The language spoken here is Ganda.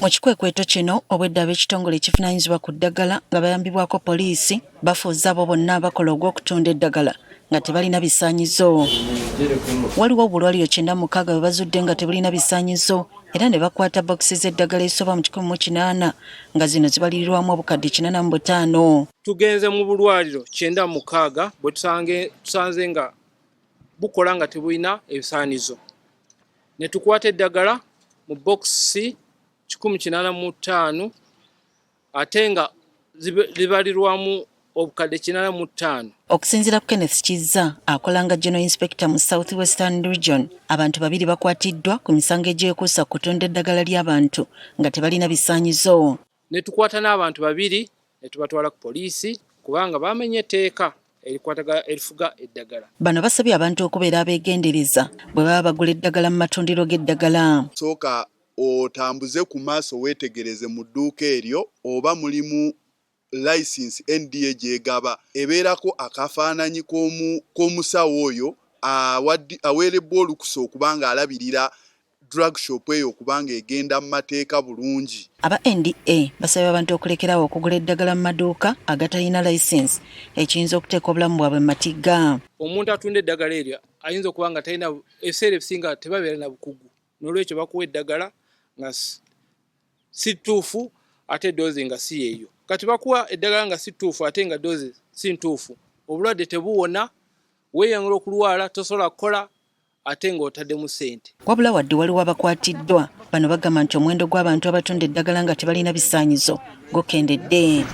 Mu kikwekweto kino obwedda ab'ekitongole ekivunaanyizibwa ku ddagala nga bayambibwako poliisi bafuuza abo bonna abakola ogw'okutunda eddagala nga tebalina bisaanyizo. Waliwo obulwaliro 96 bwe bazudde nga tebulina bisaanyizo era ne bakwata bokisi z'eddagala ezisoba mu 180 nga zino zibalirirwamu obukadde 45. Tugenze mu bulwaliro 96 bwe tusanze nga bukola nga tebulina ebisaanizo. Ne tukwata eddagala mu bokisi 185 ate nga libalirwamu obukadde 45. Okusinziira ku Kenneth Kizza akola nga General Inspector mu South Western Region, abantu 2 bakwatiddwa ku misango egyekuusa ku kutunda eddagala ly'abantu nga tebalina bisaanyizo. Ne tukwata n'abantu 2 ne tubatwala ku poliisi kubanga bamenye etteeka erifuga eddagala. Bano basabye abantu okubeera abeegendereza bwe baba bagula eddagala mu matundiro g'eddagala. Sooka otambuze ku maaso weetegereze mu dduuka eryo oba mulimu license NDA gyegaba ebeerako akafaananyi k'omusawo oyo aweerebbwa olukusa okubanga alabirira drug shop eyo okubanga egenda mu mateeka bulungi. Aba NDA basabye abantu okulekerawo okugula eddagala mu maduuka agatalina license ekiyinza okuteeka obulamu bwabwe mu matigga. Omuntu atunda eddagala eryo ayinza okuba nga talina ebiseera ebisinga tebabeera na bukugu, n'olwekyo bakuwa eddagala nga si ttuufu ate doozi nga si yeeyo. Kati bakuwa eddagala nga si ttuufu ate nga doozi si ntuufu, obulwadde tebuwona, weeyongera okulwala tosobola kukola ate ng'otaddemu ssente. Wabula wadde waliwo abakwatiddwa, bano bagamba nti omuwendo gw'abantu abatunda eddagala nga tebalina bisaanyizo gukendedde.